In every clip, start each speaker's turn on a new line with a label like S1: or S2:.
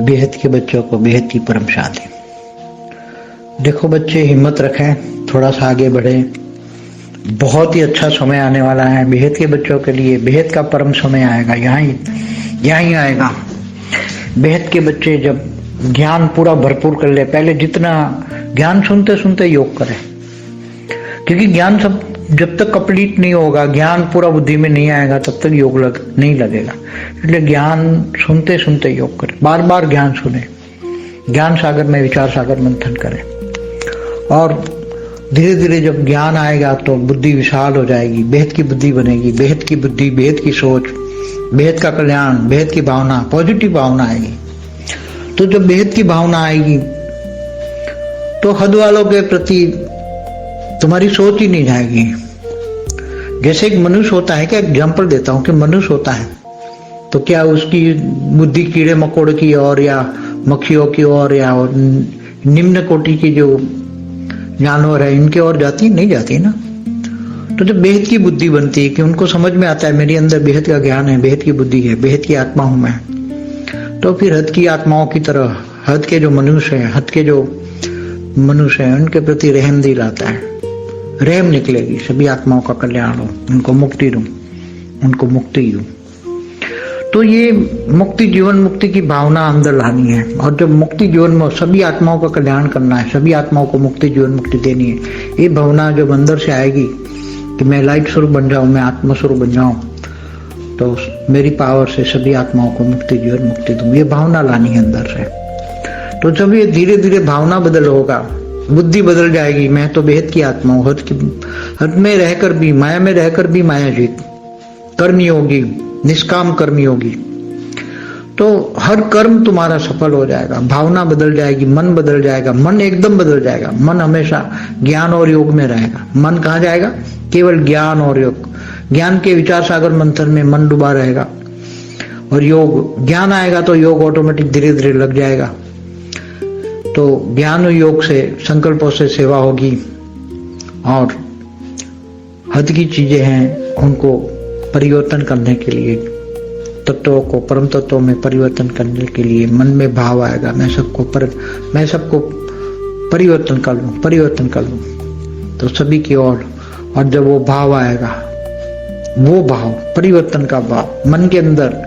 S1: बेहद के बच्चों को बेहद की परम शांति। देखो बच्चे, हिम्मत रखें, थोड़ा सा आगे बढ़े। बहुत ही अच्छा समय आने वाला है बेहद के बच्चों के लिए। बेहद का परम समय आएगा, यहाँ आएगा। बेहद के बच्चे जब ज्ञान पूरा भरपूर कर ले, पहले जितना ज्ञान सुनते सुनते योग करें, क्योंकि ज्ञान सब जब तक कंप्लीट नहीं होगा, ज्ञान पूरा बुद्धि में नहीं आएगा, तब तक योग नहीं लगेगा। इसलिए ज्ञान सुनते सुनते योग करें, बार बार ज्ञान सुने, ज्ञान सागर में विचार सागर मंथन करें। और धीरे धीरे जब ज्ञान आएगा तो बुद्धि विशाल हो जाएगी, बेहद की बुद्धि बनेगी। बेहद की बुद्धि, बेहद की सोच, बेहद का कल्याण, बेहद की भावना, पॉजिटिव भावना आएगी। तो जब बेहद की भावना आएगी तो हद वालों के प्रति तुम्हारी सोच ही नहीं जाएगी। जैसे एक मनुष्य होता है, क्या एग्जाम्पल देता हूं कि मनुष्य होता है तो क्या उसकी बुद्धि कीड़े मकोड़े की ओर या मक्खियों की ओर या निम्न कोटि की जो जानवर है इनके ओर जाती नहीं जाती ना। तो जब बेहद की बुद्धि बनती है कि उनको समझ में आता है मेरे अंदर बेहद का ज्ञान है, बेहद की बुद्धि है, बेहद की आत्मा हूं मैं, तो फिर हद की आत्माओं की तरह हद के जो मनुष्य है, हद के जो मनुष्य है उनके प्रति रहम दिल आता है। रहम निकलेगी, सभी आत्माओं का कल्याण हो, उनको मुक्ति दूं, उनको मुक्ति दूं। तो ये मुक्ति, जीवन मुक्ति की भावना अंदर लानी है। और जब मुक्ति जीवन में सभी आत्माओं का कल्याण करना है, सभी आत्माओं को मुक्ति जीवन मुक्ति देनी है, ये भावना जब अंदर से आएगी कि मैं लाइट स्वरूप बन जाऊं, मैं आत्मा स्वरूप बन जाऊं, तो मेरी पावर से सभी आत्माओं को मुक्ति जीवन मुक्ति दूं, ये भावना लानी है अंदर से। तो जब ये धीरे धीरे भावना बदल होगा, बुद्धि बदल जाएगी। मैं तो बेहद की आत्मा हूं, हद में रहकर भी, माया में रहकर भी माया जीत, कर्मी होगी, निष्काम कर्मी होगी, तो हर कर्म तुम्हारा सफल हो जाएगा। भावना बदल जाएगी, मन बदल जाएगा, मन एकदम बदल जाएगा। मन हमेशा ज्ञान और योग में रहेगा। मन कहाँ जाएगा? केवल ज्ञान और योग, ज्ञान के विचार सागर मंथन में मन डूबा रहेगा। और योग, ज्ञान आएगा तो योग ऑटोमेटिक धीरे धीरे लग जाएगा। तो ज्ञान और योग से, संकल्पों से सेवा होगी। और हद की चीजें हैं उनको परिवर्तन करने के लिए, तत्वों को परम तत्वों में परिवर्तन करने के लिए मन में भाव आएगा, मैं सबको परिवर्तन कर लूं, तो सभी की ओर। और जब वो भाव आएगा, वो भाव, परिवर्तन का भाव मन के अंदर,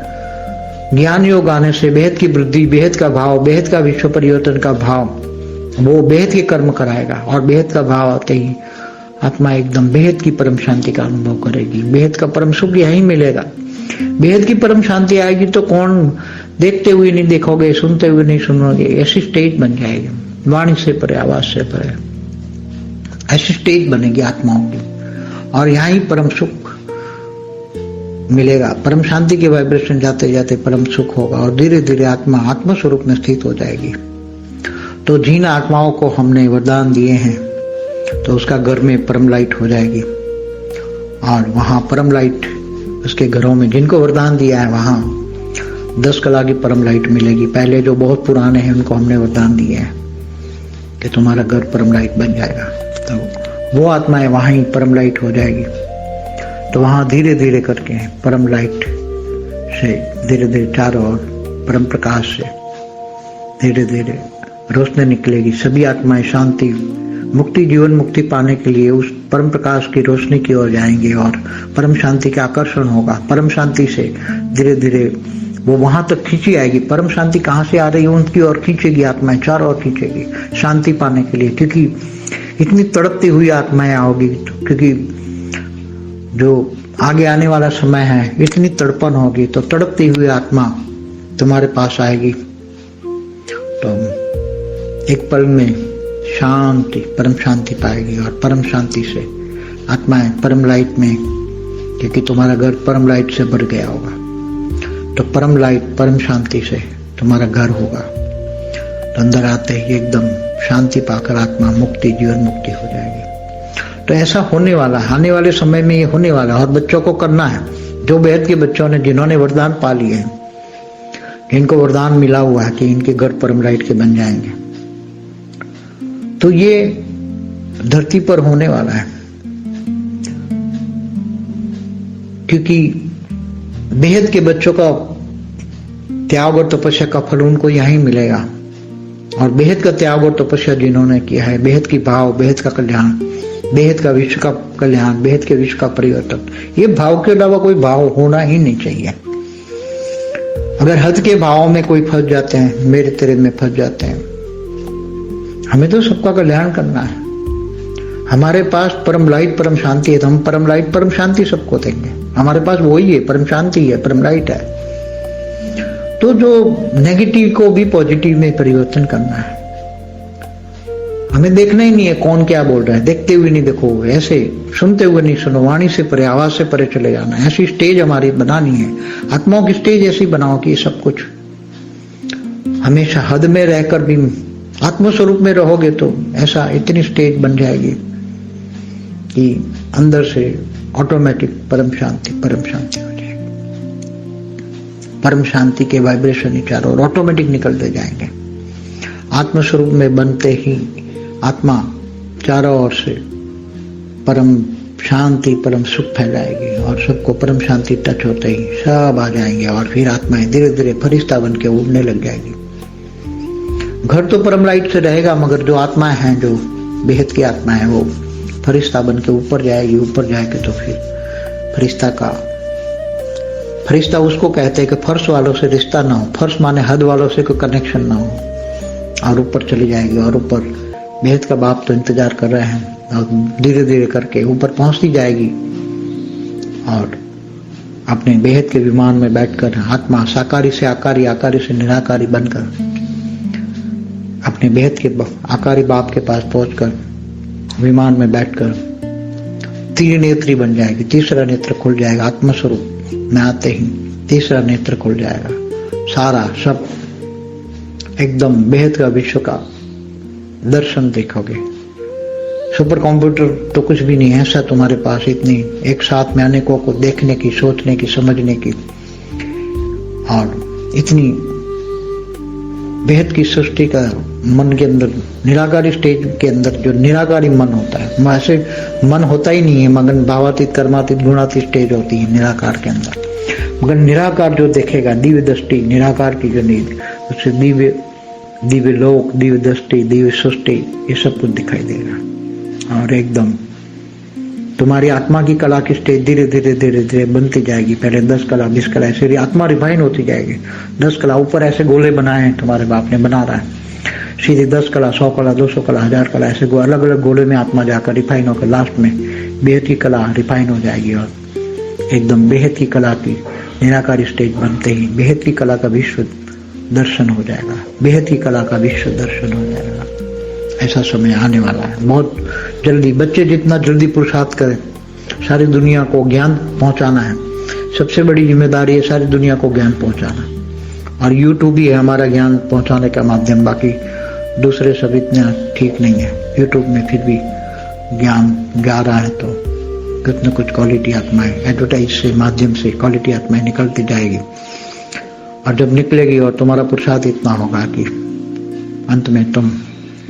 S1: ज्ञान योग आने से बेहद की वृद्धि, बेहद का भाव, बेहद का विश्व परिवर्तन का भाव, वो बेहद के कर्म कराएगा। और बेहद का भाव आते ही आत्मा एकदम बेहद की परम शांति का अनुभव करेगी। बेहद का परम सुख यहीं मिलेगा। बेहद की परम शांति आएगी तो कौन देखते हुए नहीं देखोगे, सुनते हुए नहीं सुनोगे, ऐसी स्टेज बन जाएगी। वाणी से परे, आवाज से परे, ऐसी स्टेज बनेगी आत्माओं की। और यहाँ ही परम सुख मिलेगा। परम शांति के वाइब्रेशन जाते जाते परम सुख होगा और धीरे धीरे आत्मा आत्म स्वरूप में स्थित हो जाएगी। तो जिन आत्माओं को हमने वरदान दिए हैं तो उसका घर में परम लाइट हो जाएगी। और वहां परम लाइट, उसके घरों में जिनको वरदान दिया है वहां 10 कला की परम लाइट मिलेगी। पहले जो बहुत पुराने हैं उनको हमने वरदान दिए हैं कि तुम्हारा घर परम लाइट बन जाएगा। तो वो आत्माएं वहां ही परम लाइट हो जाएगी। तो वहां धीरे धीरे करके परम लाइट से धीरे धीरे चारों ओर परम प्रकाश से धीरे धीरे रोशनी निकलेगी। सभी आत्माएं शांति, मुक्ति, जीवन मुक्ति पाने के लिए उस परम प्रकाश की रोशनी की ओर जाएंगे और परम शांति का आकर्षण होगा। परम शांति से धीरे धीरे वो वहां तक खींची आएगी। परम शांति कहाँ से आ रही है? उनकी ओर खींचेगी आत्माएं, चारों ओर खींचेगी शांति पाने के लिए। क्योंकि इतनी तड़पती हुई आत्माएं आओगी, क्योंकि जो आगे आने वाला समय है इतनी तड़पन होगी, तो तड़पती हुई आत्मा तुम्हारे पास आएगी। तो एक पल में शांति, परम शांति पाएगी। और परम शांति से आत्माएं परम लाइट में, क्योंकि तुम्हारा घर परम लाइट से भर गया होगा, तो परम लाइट, परम शांति से तुम्हारा घर होगा। तो अंदर आते ही एकदम शांति पाकर आत्मा मुक्ति, जीवन मुक्ति हो जाएगी। तो ऐसा होने वाला है, आने वाले समय में ये होने वाला है। और बच्चों को करना है, जो बेहद के बच्चों ने, जिन्होंने वरदान पा लिए हैं, इनको वरदान मिला हुआ है कि इनके घर परम लाइट के बन जाएंगे, तो ये धरती पर होने वाला है। क्योंकि बेहद के बच्चों का त्याग और तपस्या का फल उनको यहीं मिलेगा। और बेहद का त्याग और तपस्या जिन्होंने किया है, बेहद की भाव, बेहद का कल्याण, बेहद का विश्व का कल्याण, बेहद के विश्व का परिवर्तन, ये भाव के अलावा कोई भाव होना ही नहीं चाहिए। अगर हद के भावों में कोई फंस जाते हैं, मेरे तेरे में फंस जाते हैं, हमें तो सबका कल्याण करना है। हमारे पास परम लाइट परम शांति है, तो हम परम लाइट परम शांति सबको देंगे। हमारे पास वही है, परम शांति है, परम लाइट है। तो जो नेगेटिव को भी पॉजिटिव में परिवर्तन करना है। हमें देखना ही नहीं है कौन क्या बोल रहा है, देखते हुए नहीं देखो, ऐसे सुनते हुए नहीं सुनो, वाणी से परे, आवाज से परे चले जाना। ऐसी स्टेज हमारी बनानी है, आत्माओं की स्टेज ऐसी बनाओ कि सब कुछ हमेशा हद में रहकर भी आत्मस्वरूप में रहोगे तो ऐसा इतनी स्टेज बन जाएगी कि अंदर से ऑटोमेटिक परम शांति हो जाएगी। परम शांति के वाइब्रेशन ही चारों ओर ऑटोमेटिक निकलते जाएंगे। आत्मस्वरूप में बनते ही आत्मा चारों ओर से परम शांति परम सुख फैलाएगी और सबको परम शांति टच होते ही सब आ जाएंगे और फिर आत्माएं धीरे धीरे फरिश्ता बन के उड़ने लग जाएगी। घर तो परम लाइट से रहेगा, मगर जो आत्माएं हैं, जो बेहद की आत्मा है, वो फरिश्ता बन के ऊपर जाएगी। ऊपर जाएगी तो फिर फरिश्ता उसको कहते हैं कि फर्श वालों से रिश्ता ना हो, फर्श माने हद वालों से कोई कनेक्शन ना हो, और ऊपर चली जाएगी। और ऊपर बेहद का बाप तो इंतजार कर रहे हैं और धीरे धीरे करके ऊपर पहुंचती जाएगी और अपने बेहद के विमान में बैठकर आत्मा साकारी से आकारी, आकारी से निराकारी बनकर अपने बेहद के आकारी बाप के पास पहुंचकर विमान में बैठकर त्रिनेत्री बन जाएगी। तीसरा नेत्र खुल जाएगा। आत्मस्वरूप में आते ही तीसरा नेत्र खुल जाएगा। सारा सब एकदम बेहद का विश्व का दर्शन देखोगे। सुपर कंप्यूटर तो कुछ भी नहीं है ऐसा तुम्हारे पास, इतनी एक साथ में अनेकों को देखने की, सोचने की, समझने की और इतनी बेहद की सृष्टि का मन के अंदर, निराकारी स्टेज के अंदर जो निराकारी मन होता है, ऐसे मन होता ही नहीं है, मगर भावातीत कर्मातीत गुणातीत स्टेज होती है निराकार के अंदर। मगर निराकार जो देखेगा, दिव्य दृष्टि, निराकार की जो नींद, उससे दिव्य लोक, दिव्य दृष्टि, दिव्य सृष्टि, ये सब कुछ दिखाई देगा। और एकदम तुम्हारी आत्मा की कला की स्टेज धीरे धीरे धीरे धीरे बनती जाएगी। पहले 10 कला 20 कला ऐसे आत्मा रिफाइन होती जाएगी। 10 कला ऊपर ऐसे गोले बनाए हैं, तुम्हारे बाप ने बना रहा है, सीधे 10 कला 100 कला 200 कला 1000 कला ऐसे अलग अलग गोले में आत्मा जाकर रिफाइन होकर लास्ट में बेहद की कला रिफाइन हो जाएगी। और एकदम बेहद की कला की निराकारी स्टेज बनते ही बेहद की कला का विश्व दर्शन हो जाएगा। बेहद की कला का विश्व दर्शन हो जाएगा। ऐसा समय आने वाला है बहुत जल्दी। बच्चे जितना जल्दी पुरुषार्थ करें, सारी दुनिया को ज्ञान पहुंचाना है। सबसे बड़ी जिम्मेदारी है सारी दुनिया को ज्ञान पहुंचाना, और यूट्यूब ही है हमारा ज्ञान पहुंचाने का माध्यम। बाकी दूसरे सब इतना ठीक नहीं है। यूट्यूब में फिर भी ज्ञान गा रहा है तो कुछ न कुछ क्वालिटी आत्माएं एडवर्टाइज से माध्यम से क्वालिटी आत्माएं निकलती जाएगी। और जब निकलेगी और तुम्हारा पुरुषार्थ इतना होगा कि अंत में तुम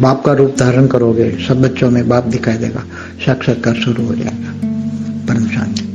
S1: बाप का रूप धारण करोगे, सब बच्चों में बाप दिखाई देगा, साक्षात्कार शुरू हो जाएगा। परम शांति।